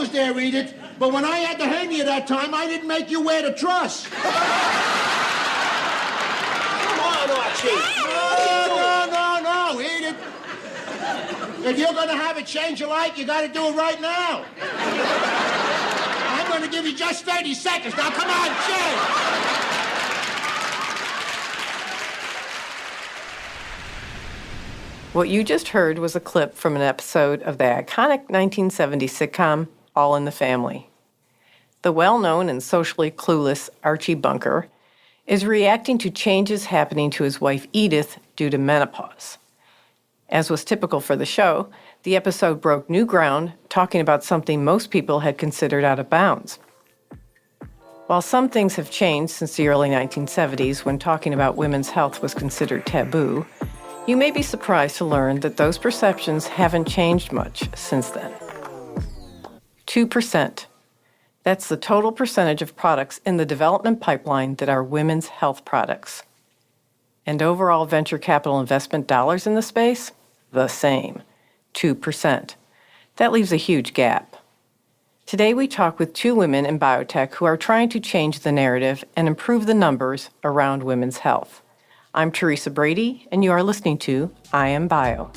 was there, Edith. But when I had the hernia that time, I didn't make you wear the truss. Come on, Archie. No, Edith. If you're going to have a change of life, you got to do it right now. I'm going to give you just 30 seconds. Now, come on, change. What you just heard was a clip from an episode of the iconic 1970s sitcom All in the Family. The well-known and socially clueless Archie Bunker is reacting to changes happening to his wife Edith due to menopause. As was typical for the show, the episode broke new ground, talking about something most people had considered out of bounds. While some things have changed since the early 1970s when talking about women's health was considered taboo, you may be surprised to learn that those perceptions haven't changed much since then. 2%. That's the total percentage of products in the development pipeline that are women's health products. And overall venture capital investment dollars in the space? The same, 2%. That leaves a huge gap. Today we talk with two women in biotech who are trying to change the narrative and improve the numbers around women's health. I'm Teresa Brady, and you are listening to I Am Bio.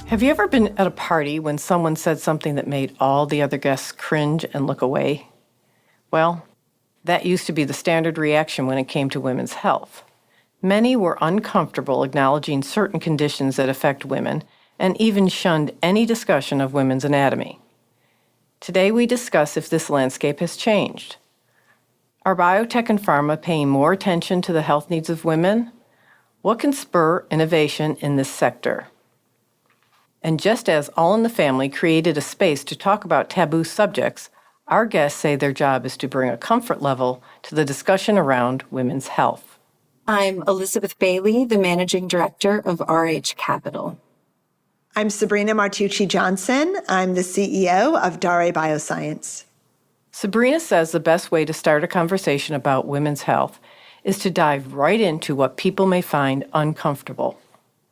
Have you ever been at a party when someone said something that made all the other guests cringe and look away? Well, that used to be the standard reaction when it came to women's health. Many were uncomfortable acknowledging certain conditions that affect women and even shunned any discussion of women's anatomy. Today we discuss if this landscape has changed. Are biotech and pharma paying more attention to the health needs of women? What can spur innovation in this sector? And just as All in the Family created a space to talk about taboo subjects, our guests say their job is to bring a comfort level to the discussion around women's health. I'm Elizabeth Baily, the Managing Director of RH Capital. I'm Sabrina Martucci Johnson. I'm the CEO of Daré Bioscience. Sabrina says the best way to start a conversation about women's health is to dive right into what people may find uncomfortable.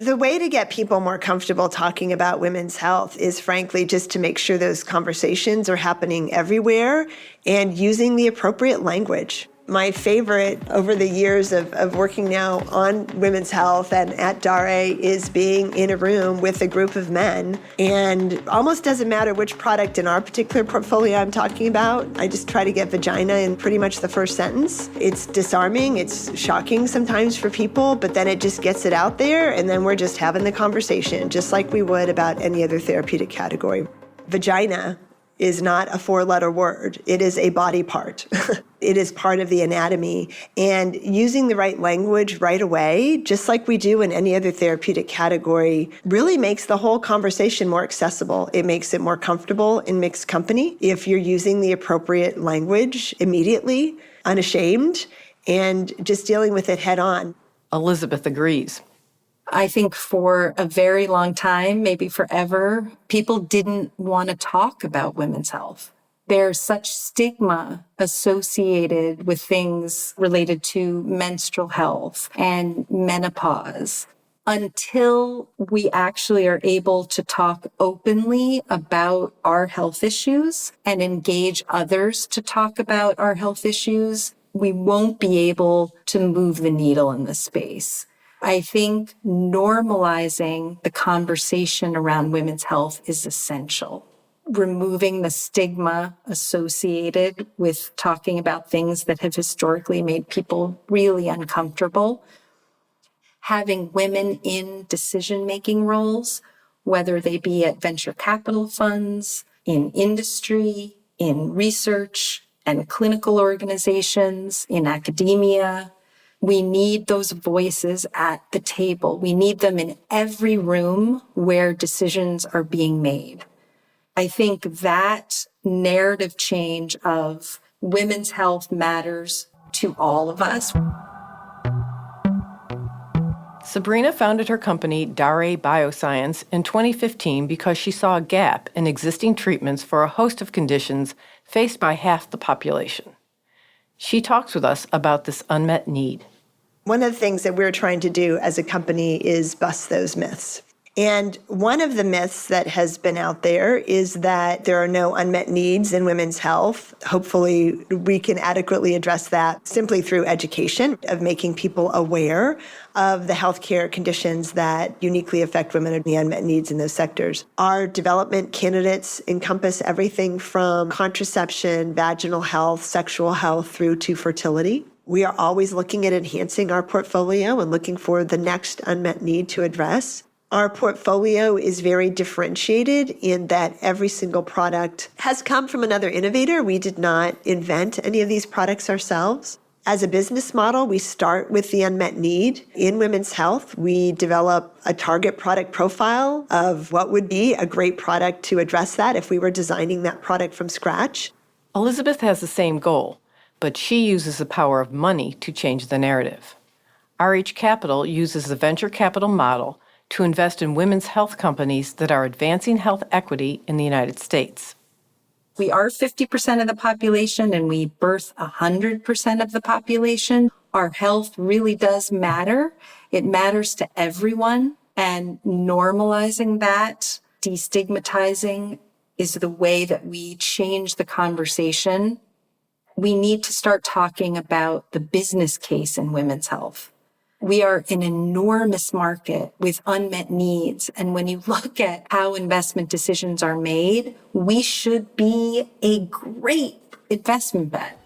The way to get people more comfortable talking about women's health is, frankly, just to make sure those conversations are happening everywhere and using the appropriate language. My favorite over the years of working now on women's health and at Daré is being in a room with a group of men. And almost doesn't matter which product in our particular portfolio I'm talking about. I just try to get vagina in pretty much the first sentence. It's disarming, it's shocking sometimes for people, but then it just gets it out there, and then we're just having the conversation, just like we would about any other therapeutic category. Vagina is not a four-letter word. It is a body part. It is part of the anatomy. And using the right language right away, just like we do in any other therapeutic category, really makes the whole conversation more accessible. It makes it more comfortable in mixed company if you're using the appropriate language immediately, unashamed, and just dealing with it head on. Elizabeth agrees. I think for a very long time, maybe forever, people didn't want to talk about women's health. There's such stigma associated with things related to menstrual health and menopause. Until we actually are able to talk openly about our health issues and engage others to talk about our health issues, we won't be able to move the needle in this space. I think normalizing the conversation around women's health is essential. Removing the stigma associated with talking about things that have historically made people really uncomfortable. Having women in decision-making roles, whether they be at venture capital funds, in industry, in research and clinical organizations, in academia. We need those voices at the table. We need them in every room where decisions are being made. I think that narrative change of women's health matters to all of us. Sabrina founded her company, Daré Bioscience, in 2015 because she saw a gap in existing treatments for a host of conditions faced by half the population. She talks with us about this unmet need. One of the things that we're trying to do as a company is bust those myths. And one of the myths that has been out there is that there are no unmet needs in women's health. Hopefully, we can adequately address that simply through education, of making people aware of the healthcare conditions that uniquely affect women and the unmet needs in those sectors. Our development candidates encompass everything from contraception, vaginal health, sexual health, through to fertility. We are always looking at enhancing our portfolio and looking for the next unmet need to address. Our portfolio is very differentiated in that every single product has come from another innovator. We did not invent any of these products ourselves. As a business model, we start with the unmet need in women's health. We develop a target product profile of what would be a great product to address that if we were designing that product from scratch. Elizabeth has the same goal, but she uses the power of money to change the narrative. RH Capital uses the venture capital model to invest in women's health companies that are advancing health equity in the United States. We are 50% of the population and we birth 100% of the population. Our health really does matter. It matters to everyone, and normalizing that, destigmatizing, is the way that we change the conversation. We need to start talking about the business case in women's health. We are an enormous market with unmet needs. And when you look at how investment decisions are made, we should be a great investment bet.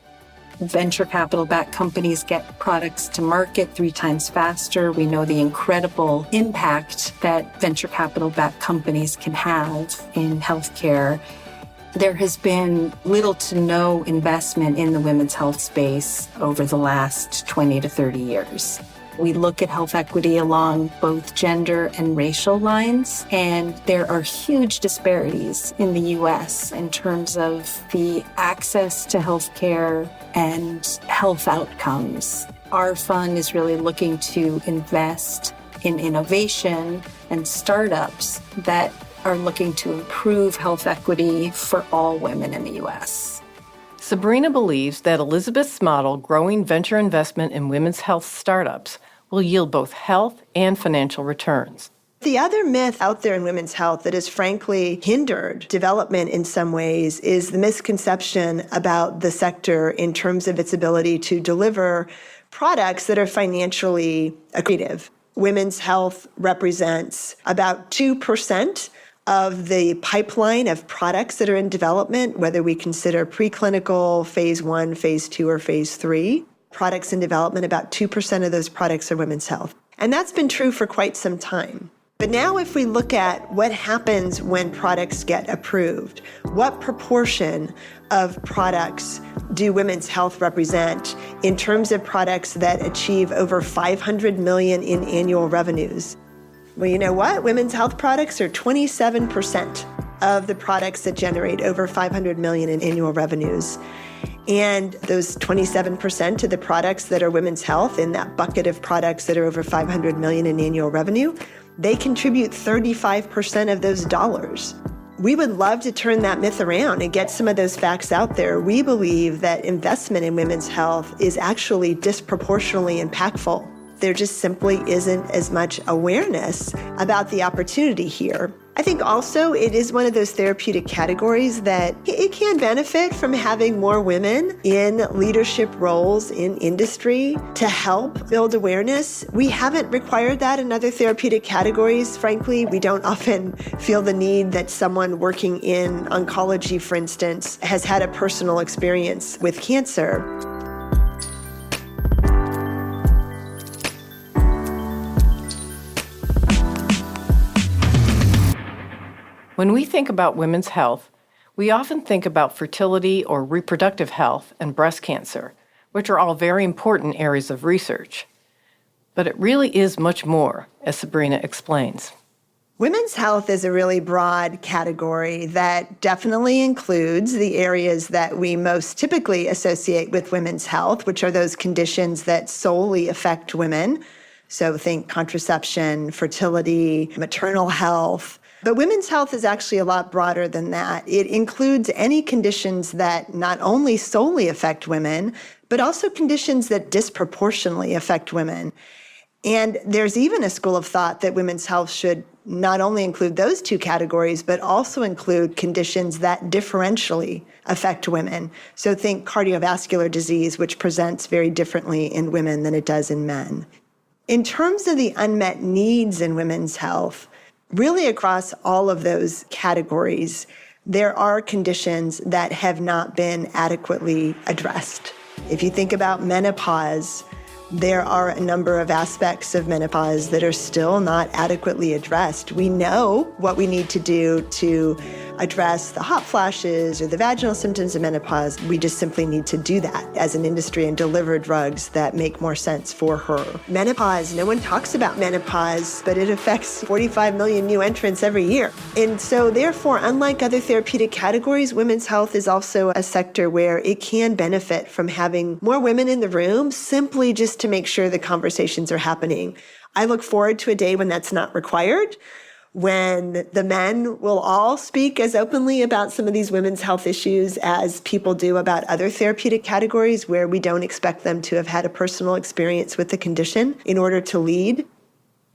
Venture capital-backed companies get products to market 3 times faster. We know the incredible impact that venture capital-backed companies can have in healthcare. There has been little to no investment in the women's health space over the last 20 to 30 years. We look at health equity along both gender and racial lines, and there are huge disparities in the U.S. in terms of the access to health care and health outcomes. Our fund is really looking to invest in innovation and startups that are looking to improve health equity for all women in the U.S. Sabrina believes that Elizabeth's model, growing venture investment in women's health startups, will yield both health and financial returns. The other myth out there in women's health that has frankly hindered development in some ways is the misconception about the sector in terms of its ability to deliver products that are financially accretive. Women's health represents about 2% of the pipeline of products that are in development, whether we consider preclinical, phase 1, phase 2, or phase 3. Products in development, about 2% of those products are women's health. And that's been true for quite some time. But now if we look at what happens when products get approved, what proportion of products do women's health represent in terms of products that achieve over $500 million in annual revenues? Well, you know what? Women's health products are 27% of the products that generate over $500 million in annual revenues. And those 27% of the products that are women's health, in that bucket of products that are over $500 million in annual revenue, they contribute 35% of those dollars. We would love to turn that myth around and get some of those facts out there. We believe that investment in women's health is actually disproportionately impactful. There just simply isn't as much awareness about the opportunity here. I think also it is one of those therapeutic categories that it can benefit from having more women in leadership roles in industry to help build awareness. We haven't required that in other therapeutic categories. Frankly, we don't often feel the need that someone working in oncology, for instance, has had a personal experience with cancer. When we think about women's health, we often think about fertility or reproductive health and breast cancer, which are all very important areas of research. But it really is much more, as Sabrina explains. Women's health is a really broad category that definitely includes the areas that we most typically associate with women's health, which are those conditions that solely affect women. So think contraception, fertility, maternal health. But women's health is actually a lot broader than that. It includes any conditions that not only solely affect women, but also conditions that disproportionately affect women. And there's even a school of thought that women's health should not only include those two categories, but also include conditions that differentially affect women. So think cardiovascular disease, which presents very differently in women than it does in men. In terms of the unmet needs in women's health, really across all of those categories, there are conditions that have not been adequately addressed. If you think about menopause, there are a number of aspects of menopause that are still not adequately addressed. We know what we need to do to address the hot flashes or the vaginal symptoms of menopause. We just simply need to do that as an industry and deliver drugs that make more sense for her. Menopause, no one talks about menopause, but it affects 45 million new entrants every year. And so therefore, unlike other therapeutic categories, women's health is also a sector where it can benefit from having more women in the room, simply just to make sure the conversations are happening. I look forward to a day when that's not required, when the men will all speak as openly about some of these women's health issues as people do about other therapeutic categories where we don't expect them to have had a personal experience with the condition in order to lead.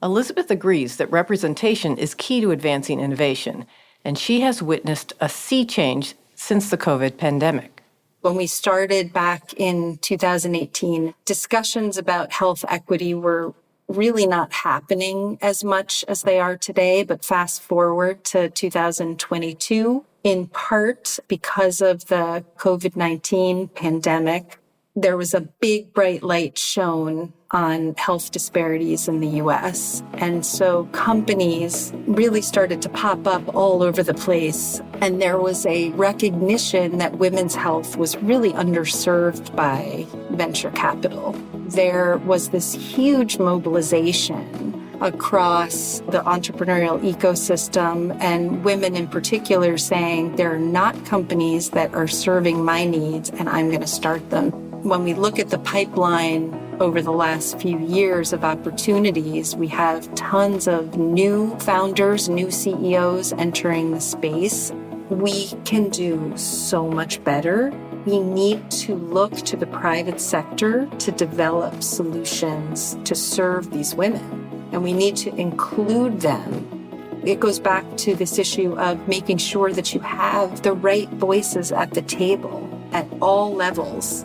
Elizabeth agrees that representation is key to advancing innovation, and she has witnessed a sea change since the COVID pandemic. When we started back in 2018, discussions about health equity were really not happening as much as they are today. But fast forward to 2022, in part because of the COVID-19 pandemic, there was a big bright light shone on health disparities in the US. And so companies really started to pop up all over the place. And there was a recognition that women's health was really underserved by venture capital. There was this huge mobilization across the entrepreneurial ecosystem, and women in particular saying, there are not companies that are serving my needs, and I'm going to start them. When we look at the pipeline over the last few years of opportunities, we have tons of new founders, new CEOs entering the space. We can do so much better. We need to look to the private sector to develop solutions to serve these women. And we need to include them. It goes back to this issue of making sure that you have the right voices at the table at all levels.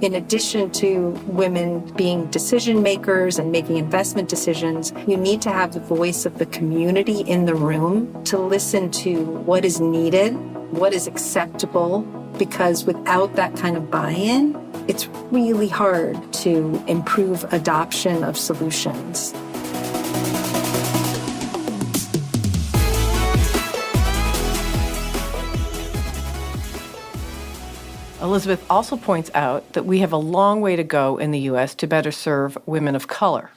In addition to women being decision makers and making investment decisions, you need to have the voice of the community in the room to listen to what is needed, what is acceptable, because without that kind of buy-in, it's really hard to improve adoption of solutions. Elizabeth also points out that we have a long way to go in the U.S. to better serve women of color.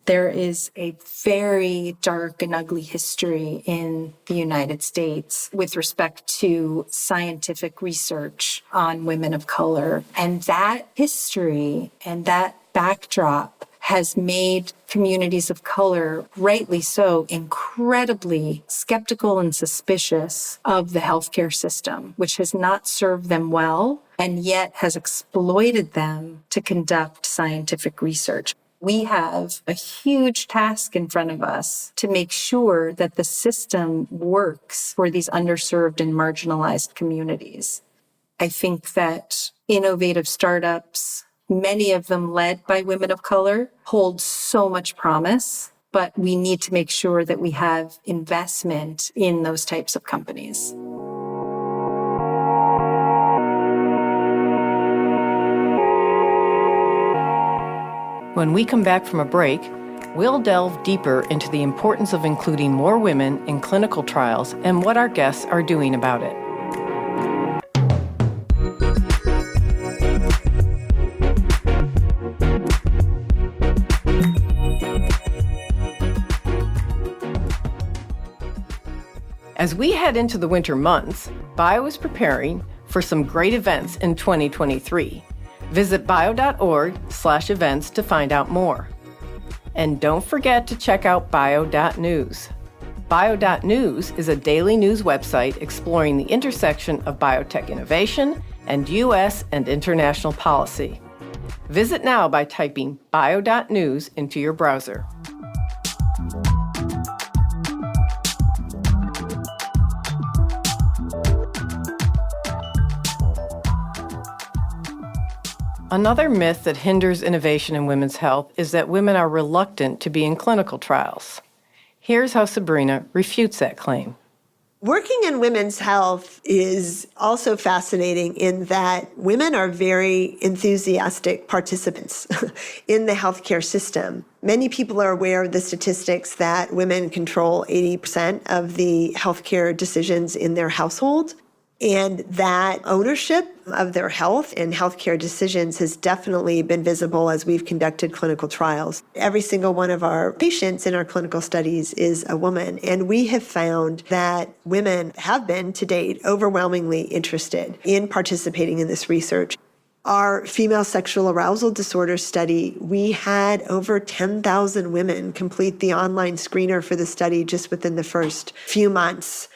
There is a very dark and ugly history in the United States with respect to scientific research on women of color. And that history and that backdrop has made communities of color, rightly so, incredibly skeptical and suspicious of the healthcare system, which has not served them well and yet has exploited them to conduct scientific research. We have a huge task in front of us to make sure that the system works for these underserved and marginalized communities. I think that innovative startups, many of them led by women of color, hold so much promise, but we need to make sure that we have investment in those types of companies. When we come back from a break, we'll delve deeper into the importance of including more women in clinical trials and what our guests are doing about it. As we head into the winter months, Bio is preparing for some great events in 2023. Visit bio.org/events to find out more. And don't forget to check out bio.news. Bio.news is a daily news website exploring the intersection of biotech innovation and U.S. and international policy. Visit now by typing bio.news into your browser. Another myth that hinders innovation in women's health is that women are reluctant to be in clinical trials. Here's how Sabrina refutes that claim. Working in women's health is also fascinating in that women are very enthusiastic participants in the healthcare system. Many people are aware of the statistics that women control 80% of the healthcare decisions in their household. And that ownership of their health and healthcare decisions has definitely been visible as we've conducted clinical trials. Every single one of our patients in our clinical studies is a woman, and we have found that women have been, to date, overwhelmingly interested in participating in this research. Our female sexual arousal disorder study, we had over 10,000 women complete the online screener for the study just within the first few months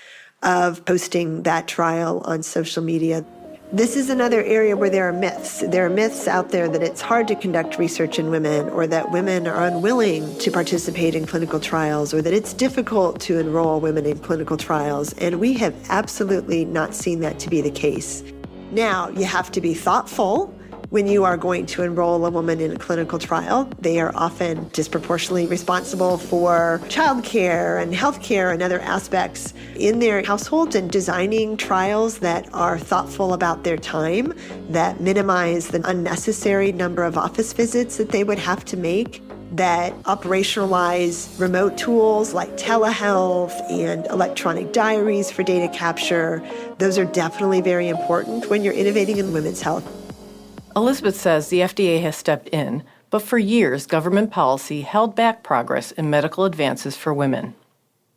of posting that trial on social media. This is another area where there are myths. There are myths out there that it's hard to conduct research in women, or that women are unwilling to participate in clinical trials, or that it's difficult to enroll women in clinical trials. And we have absolutely not seen that to be the case. Now, you have to be thoughtful when you are going to enroll a woman in a clinical trial. They are often disproportionately responsible for childcare and healthcare and other aspects in their households, and designing trials that are thoughtful about their time, that minimize the unnecessary number of office visits that they would have to make, that operationalize remote tools like telehealth and electronic diaries for data capture. Those are definitely very important when you're innovating in women's health. Elizabeth says the FDA has stepped in, but for years, government policy held back progress in medical advances for women.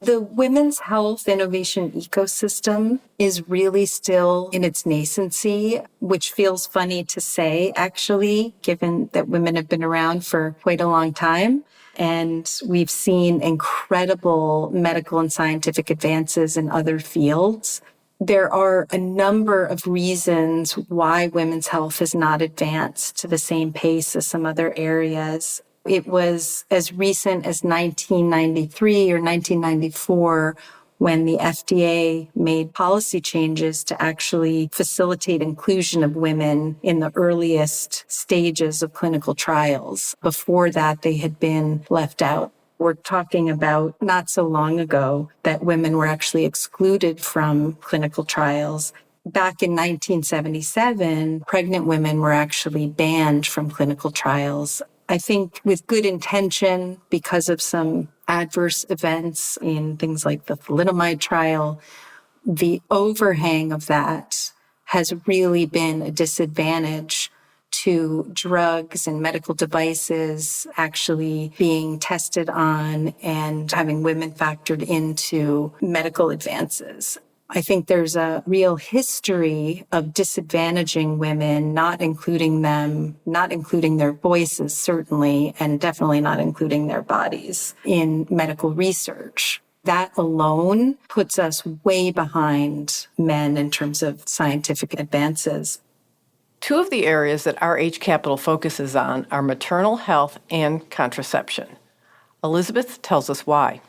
The women's health innovation ecosystem is really still in its nascency, which feels funny to say, actually, given that women have been around for quite a long time. And we've seen incredible medical and scientific advances in other fields. There are a number of reasons why women's health has not advanced to the same pace as some other areas. It was as recent as 1993 or 1994 when the FDA made policy changes to actually facilitate inclusion of women in the earliest stages of clinical trials. Before that, they had been left out. We're talking about not so long ago that women were actually excluded from clinical trials. Back in 1977, pregnant women were actually banned from clinical trials. I think with good intention, because of some adverse events in things like the thalidomide trial, the overhang of that has really been a disadvantage to drugs and medical devices actually being tested on and having women factored into medical advances. I think there's a real history of disadvantaging women, not including them, not including their voices, certainly, and definitely not including their bodies in medical research. That alone puts us way behind men in terms of scientific advances. Two of the areas that RH Capital focuses on are maternal health and contraception. Elizabeth tells us why.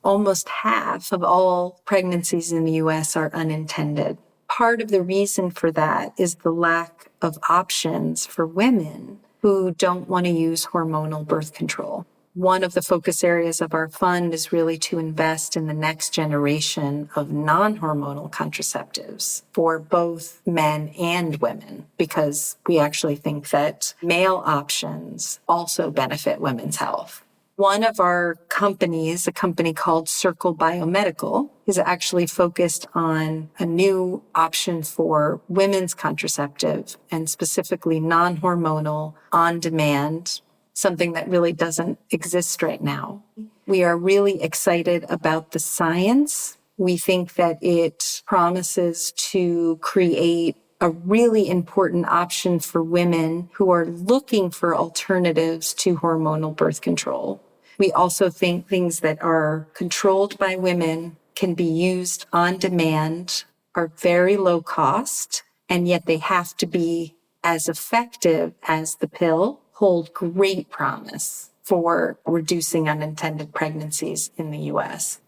Almost half of all pregnancies in the U.S. are unintended. Part of the reason for that is the lack of options for women who don't want to use hormonal birth control. One of the focus areas of our fund is really to invest in the next generation of non-hormonal contraceptives for both men and women, because we actually think that male options also benefit women's health. One of our companies, a company called Circle Biomedical, is actually focused on a new option for women's contraceptive, and specifically non-hormonal, on-demand, something that really doesn't exist right now. We are really excited about the science. We think that it promises to create a really important option for women who are looking for alternatives to hormonal birth control. We also think things that are controlled by women can be used on demand, are very low cost, and yet they have to be as effective as the pill, hold great promise for reducing unintended pregnancies in the U.S.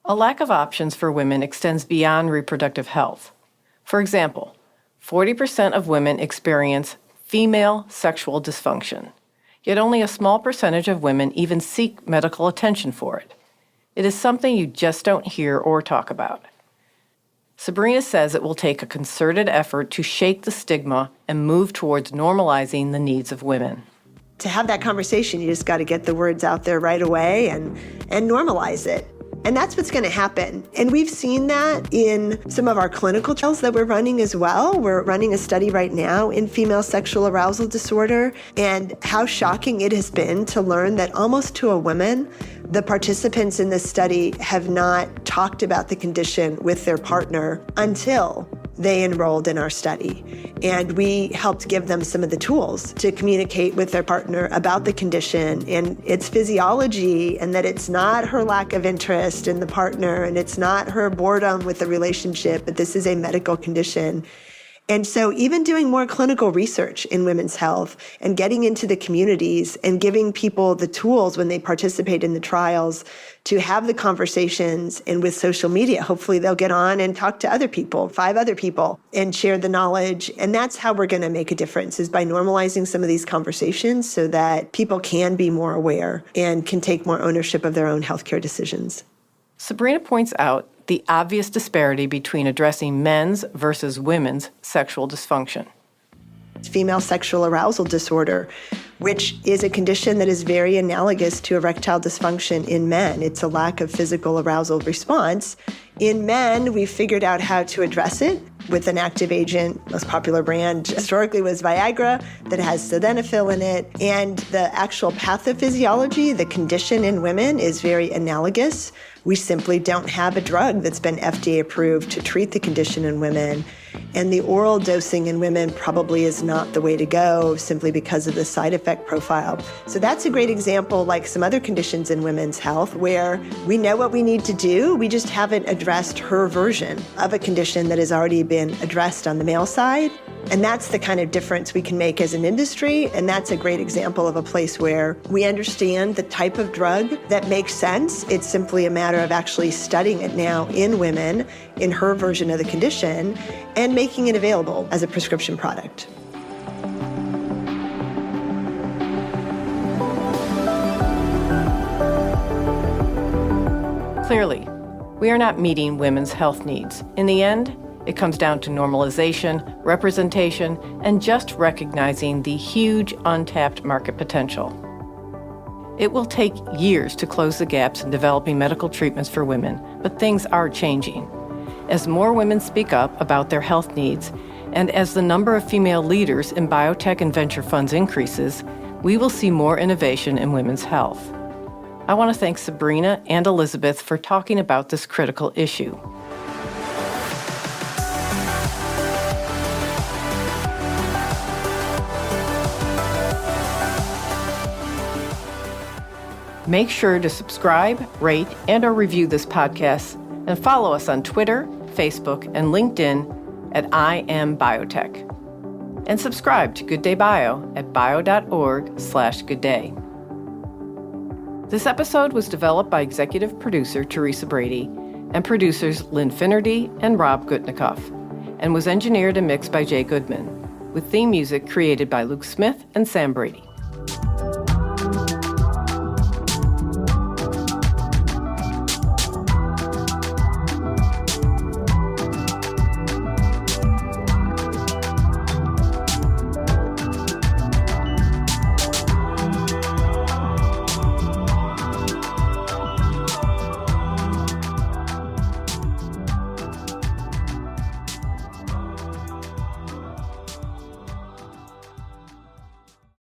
A lack of options for women extends beyond reproductive health. For example, 40% of women experience female sexual dysfunction, yet only a small percentage of women even seek medical attention for it. It is something you just don't hear or talk about. Sabrina says it will take a concerted effort to shake the stigma and move towards normalizing the needs of women. To have that conversation, you just got to get the words out there right away and normalize it. And that's what's going to happen. And we've seen that in some of our clinical trials that we're running as well. We're running a study right now in female sexual arousal disorder, and how shocking it has been to learn that almost to a woman, the participants in this study have not talked about the condition with their partner until they enrolled in our study. And we helped give them some of the tools to communicate with their partner about the condition and its physiology, and that it's not her lack of interest in the partner and it's not her boredom with the relationship, but this is a medical condition. And so even doing more clinical research in women's health and getting into the communities and giving people the tools when they participate in the trials to have the conversations, and with social media, hopefully they'll get on and talk to other people, 5 other people, and share the knowledge. And that's how we're going to make a difference, is by normalizing some of these conversations so that people can be more aware and can take more ownership of their own healthcare decisions. Sabrina points out the obvious disparity between addressing men's versus women's sexual dysfunction. Female sexual arousal disorder, which is a condition that is very analogous to erectile dysfunction in men. It's a lack of physical arousal response. In men, we figured out how to address it with an active agent. Most popular brand historically was Viagra, that has sildenafil in it. And the actual pathophysiology, the condition in women, is very analogous. We simply don't have a drug that's been FDA approved to treat the condition in women. And the oral dosing in women probably is not the way to go, simply because of the side effect profile. So that's a great example, like some other conditions in women's health, where we know what we need to do, we just haven't addressed her version of a condition that has already been addressed on the male side. And that's the kind of difference we can make as an industry. And that's a great example of a place where we understand the type of drug that makes sense. It's simply a matter of actually studying it now in women, in her version of the condition, and making it available as a prescription product. Clearly, we are not meeting women's health needs. In the end, it comes down to normalization, representation, and just recognizing the huge untapped market potential. It will take years to close the gaps in developing medical treatments for women, but things are changing. As more women speak up about their health needs, and as the number of female leaders in biotech and venture funds increases, we will see more innovation in women's health. I want to thank Sabrina and Elizabeth for talking about this critical issue. Make sure to subscribe, rate, and/or review this podcast, and follow us on Twitter, Facebook, and LinkedIn at I Am Biotech. And subscribe to Good Day Bio at bio.org/goodday. This episode was developed by executive producer Teresa Brady and producers Lynn Finnerty and Rob Gutnikoff, and was engineered and mixed by Jay Goodman, with theme music created by Luke Smith and Sam Brady.